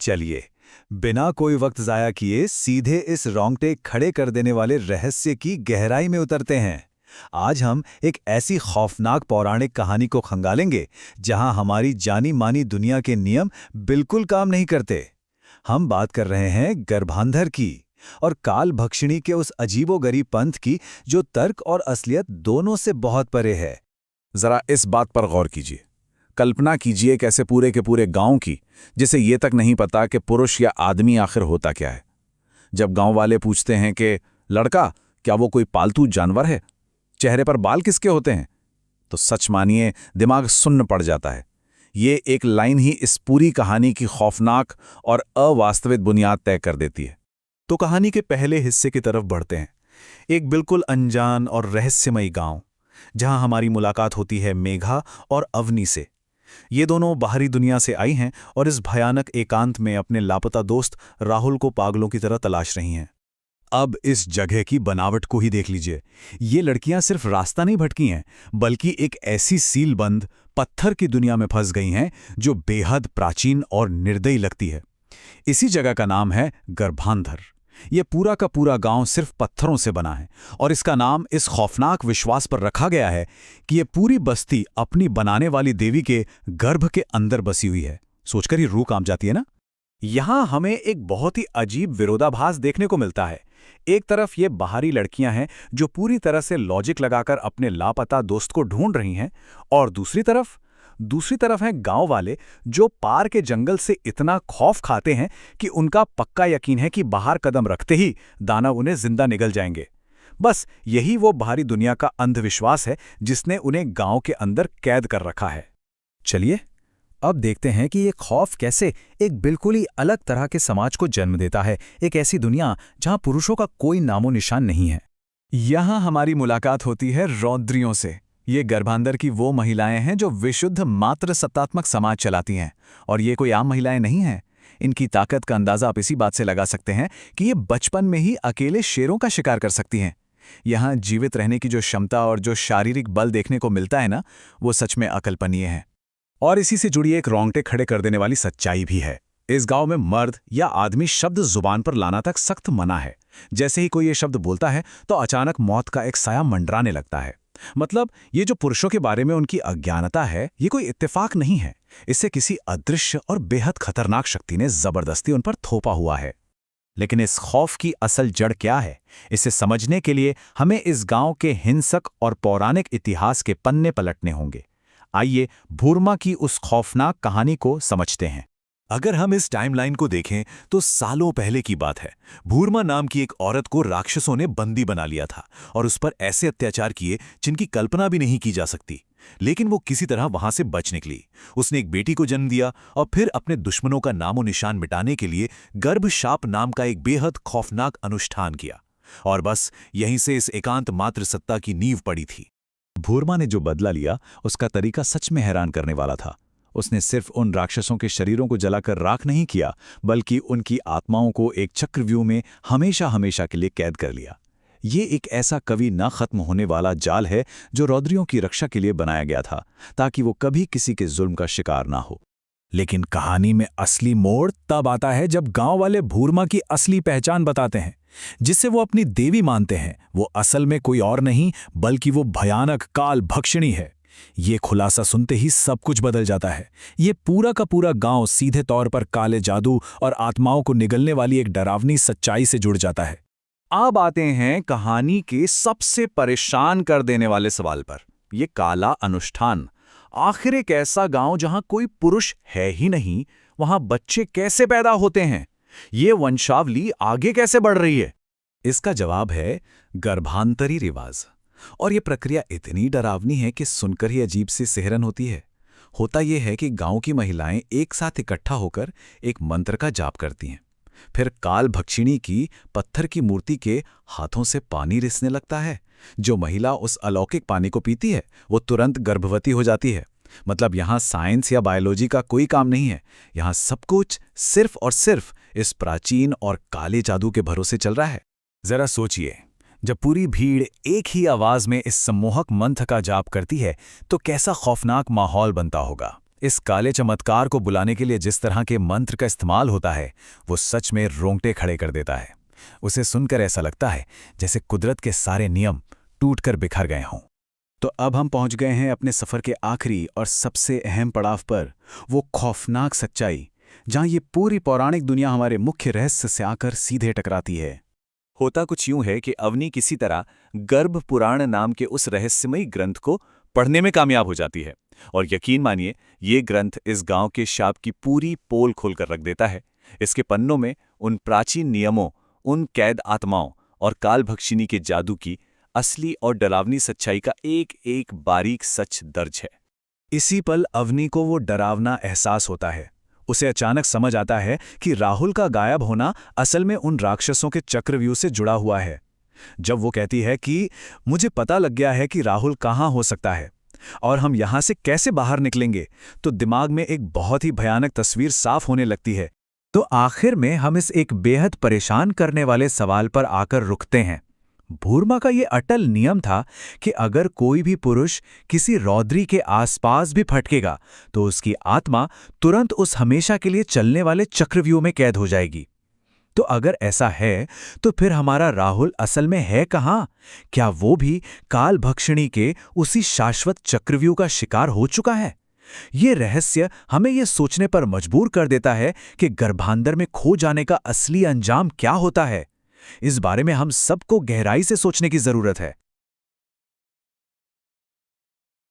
चलिए, बिना कोई वक्त ज़ाया किए सीधे इस रोंगटे खड़े कर देने वाले रहस्य की गहराई में उतरते हैं। आज हम एक ऐसी खौफनाक पौराणिक कहानी को खंगालेंगे जहां हमारी जानी मानी दुनिया के नियम बिल्कुल काम नहीं करते। हम बात कर रहे हैं गर्भांधर की और काल भक्षिणी के उस अजीबोगरीब पंथ की जो तर्क और असलियत दोनों से बहुत परे है। जरा इस बात पर गौर कीजिए। कल्पना कीजिए कैसे पूरे के पूरे गांव की, जिसे ये तक नहीं पता कि पुरुष या आदमी आखिर होता क्या है। जब गांव वाले पूछते हैं कि लड़का, क्या वो कोई पालतू जानवर है, चेहरे पर बाल किसके होते हैं, तो सच मानिए दिमाग सुन्न पड़ जाता है। ये एक लाइन ही इस पूरी कहानी की खौफनाक और अवास्तविक बुनियाद तय कर देती है। तो कहानी के पहले हिस्से की तरफ बढ़ते हैं। एक बिल्कुल अनजान और रहस्यमयी गांव, जहां हमारी मुलाकात होती है मेघा और अवनी से। ये दोनों बाहरी दुनिया से आई हैं और इस भयानक एकांत में अपने लापता दोस्त राहुल को पागलों की तरह तलाश रही हैं। अब इस जगह की बनावट को ही देख लीजिए। ये लड़कियां सिर्फ रास्ता नहीं भटकी हैं, बल्कि एक ऐसी सीलबंद पत्थर की दुनिया में फंस गई हैं जो बेहद प्राचीन और निर्दयी लगती है। इसी जगह का नाम है गर्भांधर। ये पूरा का पूरा गांव सिर्फ पत्थरों से बना है और इसका नाम इस खौफनाक विश्वास पर रखा गया है कि ये पूरी बस्ती अपनी बनाने वाली देवी के गर्भ के अंदर बसी हुई है। सोचकर ही रूह कांप जाती है ना। यहां हमें एक बहुत ही अजीब विरोधाभास देखने को मिलता है। एक तरफ ये बाहरी लड़कियां हैं जो पूरी तरह से लॉजिक लगाकर अपने लापता दोस्त को ढूंढ रही हैं, और दूसरी तरफ हैं गांव वाले जो पार के जंगल से इतना खौफ खाते हैं कि उनका पक्का यकीन है कि बाहर कदम रखते ही दानव उन्हें जिंदा निगल जाएंगे। बस यही वो बाहरी दुनिया का अंधविश्वास है जिसने उन्हें गांव के अंदर कैद कर रखा है। चलिए अब देखते हैं कि ये खौफ कैसे एक बिल्कुल ही अलग तरह के समाज को जन्म देता है, एक ऐसी दुनिया जहां पुरुषों का कोई नामो निशान नहीं है। यहां हमारी मुलाकात होती है रौद्रियों से। ये गर्भांधर की वो महिलाएं हैं जो विशुद्ध मात्र सत्तात्मक समाज चलाती हैं, और ये कोई आम महिलाएं नहीं हैं। इनकी ताकत का अंदाजा आप इसी बात से लगा सकते हैं कि ये बचपन में ही अकेले शेरों का शिकार कर सकती हैं। यहां जीवित रहने की जो क्षमता और जो शारीरिक बल देखने को मिलता है ना, वो सच में अकल्पनीय है। और इसी से जुड़ी एक रोंगटे खड़े कर देने वाली सच्चाई भी है। इस गांव में मर्द या आदमी शब्द जुबान पर लाना तक सख्त मना है। जैसे ही कोई ये शब्द बोलता है तो अचानक मौत का एक साया मंडराने लगता है। मतलब ये जो पुरुषों के बारे में उनकी अज्ञानता है, ये कोई इत्तेफाक नहीं है। इससे किसी अदृश्य और बेहद खतरनाक शक्ति ने जबरदस्ती उन पर थोपा हुआ है। लेकिन इस खौफ की असल जड़ क्या है, इसे समझने के लिए हमें इस गांव के हिंसक और पौराणिक इतिहास के पन्ने पलटने होंगे। आइए भूरमा की उस खौफनाक कहानी को समझते हैं। अगर हम इस टाइमलाइन को देखें तो सालों पहले की बात है। भूरमा नाम की एक औरत को राक्षसों ने बंदी बना लिया था और उस पर ऐसे अत्याचार किए जिनकी कल्पना भी नहीं की जा सकती। लेकिन वो किसी तरह वहां से बच निकली। उसने एक बेटी को जन्म दिया और फिर अपने दुश्मनों का नामो निशान मिटाने के लिए गर्भशाप नाम का एक बेहद खौफनाक अनुष्ठान किया। और बस यहीं से इस एकांत मात्र सत्ता की नींव पड़ी थी। भूरमा ने जो बदला लिया उसका तरीका सच में हैरान करने वाला था। उसने सिर्फ उन राक्षसों के शरीरों को जलाकर राख नहीं किया, बल्कि उनकी आत्माओं को एक चक्रव्यूह में हमेशा हमेशा के लिए कैद कर लिया। ये एक ऐसा कभी ना खत्म होने वाला जाल है जो रौद्रियों की रक्षा के लिए बनाया गया था, ताकि वो कभी किसी के जुल्म का शिकार ना हो। लेकिन कहानी में असली मोड़ तब आता है जब गांव वाले भूरमा की असली पहचान बताते हैं, जिसे वो अपनी देवी मानते हैं। वो असल में कोई और नहीं बल्कि वो भयानक काल भक्षिणी है। ये खुलासा सुनते ही सब कुछ बदल जाता है। ये पूरा का पूरा गांव सीधे तौर पर काले जादू और आत्माओं को निगलने वाली एक डरावनी सच्चाई से जुड़ जाता है। अब आते हैं कहानी के सबसे परेशान कर देने वाले सवाल पर, ये काला अनुष्ठान। आखिर एक ऐसा गांव जहां कोई पुरुष है ही नहीं, वहां बच्चे कैसे पैदा होते हैं? ये वंशावली आगे कैसे बढ़ रही है? इसका जवाब है गर्भांतरी रिवाज। और ये प्रक्रिया इतनी डरावनी है कि सुनकर ही अजीब सी सिहरन होती है। होता यह है कि गांव की महिलाएं एक साथ इकट्ठा होकर एक मंत्र का जाप करती हैं। फिर काल भक्षिणी की पत्थर की मूर्ति के हाथों से पानी रिसने लगता है। जो महिला उस अलौकिक पानी को पीती है वो तुरंत गर्भवती हो जाती है। मतलब यहाँ साइंस या बायोलॉजी का कोई काम नहीं है। यहाँ सब कुछ सिर्फ और सिर्फ इस प्राचीन और काले जादू के भरोसे चल रहा है। जरा सोचिए, जब पूरी भीड़ एक ही आवाज में इस सम्मोहक मंत्र का जाप करती है तो कैसा खौफनाक माहौल बनता होगा। इस काले चमत्कार को बुलाने के लिए जिस तरह के मंत्र का इस्तेमाल होता है वो सच में रोंगटे खड़े कर देता है। उसे सुनकर ऐसा लगता है जैसे कुदरत के सारे नियम टूटकर बिखर गए हों। तो अब हम पहुंच गए हैं अपने सफ़र के आखिरी और सबसे अहम पड़ाव पर, वो खौफनाक सच्चाई जहां ये पूरी पौराणिक दुनिया हमारे मुख्य रहस्य से आकर सीधे टकराती है। होता कुछ यूं है कि अवनी किसी तरह गर्भ पुराण नाम के उस रहस्यमयी ग्रंथ को पढ़ने में कामयाब हो जाती है, और यकीन मानिए ये ग्रंथ इस गांव के शाप की पूरी पोल खोलकर रख देता है। इसके पन्नों में उन प्राचीन नियमों, उन कैद आत्माओं और कालभक्षिनी के जादू की असली और डरावनी सच्चाई का एक एक बारीक सच दर्ज है। इसी पल अवनी को वो डरावना एहसास होता है। उसे अचानक समझ आता है कि राहुल का गायब होना असल में उन राक्षसों के चक्रव्यूह से जुड़ा हुआ है। जब वो कहती है कि मुझे पता लग गया है कि राहुल कहाँ हो सकता है और हम यहाँ से कैसे बाहर निकलेंगे, तो दिमाग में एक बहुत ही भयानक तस्वीर साफ होने लगती है। तो आखिर में हम इस एक बेहद परेशान करने वाले सवाल पर आकर रुकते हैं। भूरमा का ये अटल नियम था कि अगर कोई भी पुरुष किसी रौद्री के आसपास भी फटकेगा तो उसकी आत्मा तुरंत उस हमेशा के लिए चलने वाले चक्रव्यूह में कैद हो जाएगी। तो अगर ऐसा है तो फिर हमारा राहुल असल में है कहाँ? क्या वो भी कालभक्षिणी के उसी शाश्वत चक्रव्यूह का शिकार हो चुका है? ये रहस्य हमें ये सोचने पर मजबूर कर देता है कि गर्भांधर में खो जाने का असली अंजाम क्या होता है। इस बारे में हम सबको गहराई से सोचने की जरूरत है।